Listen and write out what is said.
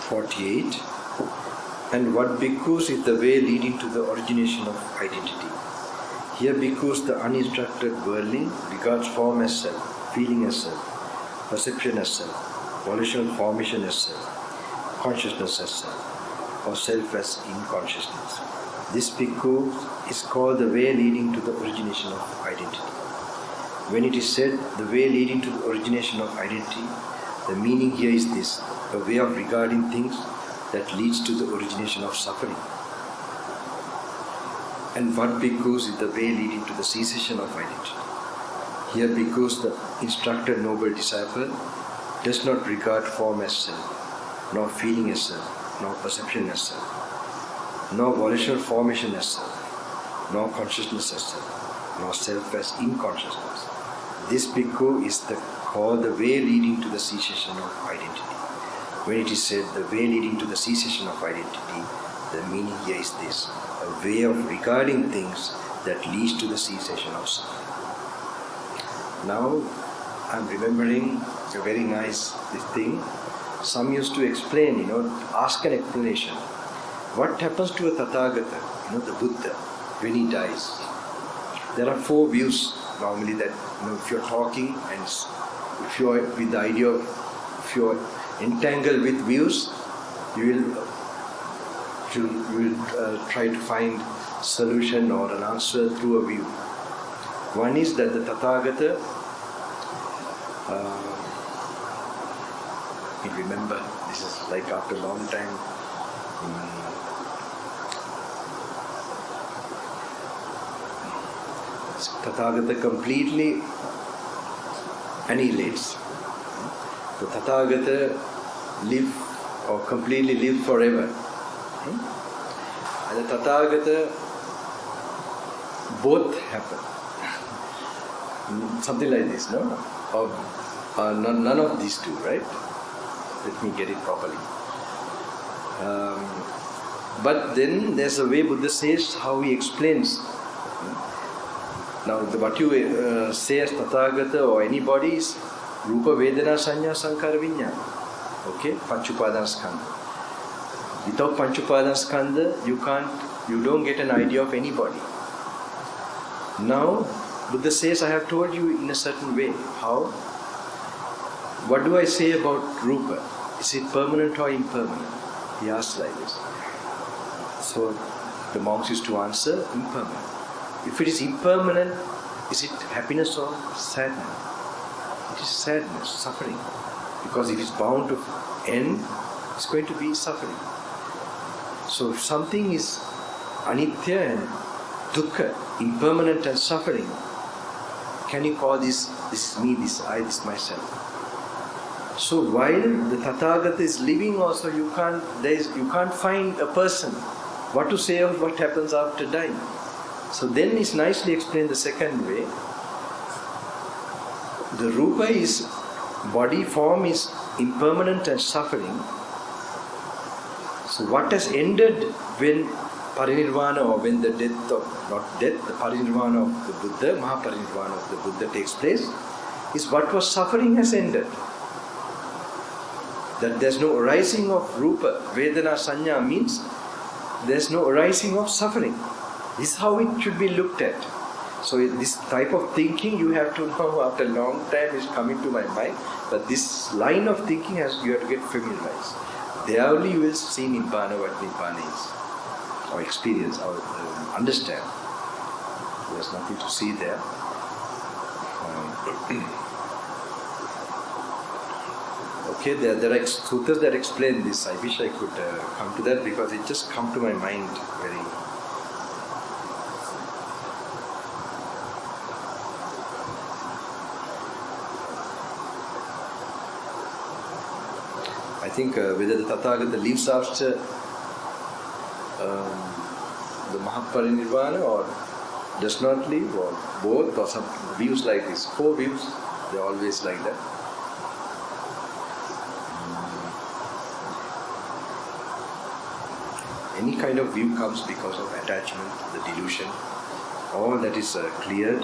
48. And what bhikkhus is the way leading to the origination of identity. Here bhikkhus, the uninstructed worldling, regards form as self, feeling as self, perception as self, volitional formation as self, consciousness as self, or self as in-consciousness. This bhikkhu is called the way leading to the origination of identity. When it is said the way leading to the origination of identity, the meaning here is this: a way of regarding things that leads to the origination of suffering. And what bhikkhus is the way leading to the cessation of identity. Here bhikkhus, the instructed noble disciple, does not regard form as self, nor feeling as self, nor perception as self, nor volitional formation as self, nor consciousness as self, nor self as in-consciousness. This bhikkhu is called the way leading to the cessation of identity. When it is said the way leading to the cessation of identity, the meaning here is this: a way of regarding things that leads to the cessation of suffering. Now, I am remembering a very nice thing. Some used to explain, ask an explanation. What happens to a Tathagata, the Buddha, when he dies? There are 4 views normally that, if you're talking and if you're with the idea of, if you're entangled with views, you will try to find solution or an answer through a view. One is that the Tathagata, you remember, this is like after a long time, Tathagata completely annihilates. The Tathagata completely live forever. And the Tathagata, both happen. Something like this, no? Or none of these two, right? Let me get it properly. But then there's a way Buddha says how he explains. Now, what you say as Tathagata or anybody is Rupa Vedana Sanya Sankara Viññāna. Okay? Panchupadanaskandha. Without Panchupadanaskandha, you don't get an idea of anybody. Now, Buddha says, I have told you in a certain way. How? What do I say about Rupa? Is it permanent or impermanent? He asks like this. So, the monks used to answer, impermanent. If it is impermanent, is it happiness or sadness? It is sadness, suffering. Because if it's bound to end, it's going to be suffering. So if something is anitya and dukkha, impermanent and suffering, can you call this is me, this I, this myself? So while the Tathagata is living also, you can't find a person what to say of what happens after dying. So then it's nicely explained the second way. The Rupa is, body form is impermanent and suffering. So what has ended when parinirvana, or when the death of, not death, the parinirvana of the Buddha, Mahaparinirvana of the Buddha takes place, is what was suffering has ended. That there's no arising of Rupa, Vedana, Sanya means there's no arising of suffering. This is how it should be looked at. So this type of thinking you have to know after a long time is coming to my mind. But this line of thinking you have to get familiarized. There only you will see Nibbana, what Nibbana is. Or experience, or understand. There's nothing to see there. Okay, there are sutras that explain this. I wish I could come to that because it just come to my mind very. I think whether the Tathagata lives after the Mahaparinirvana or does not live, or both, or some views like this. 4 views, they're always like that. Any kind of view comes because of attachment, the delusion. All that is cleared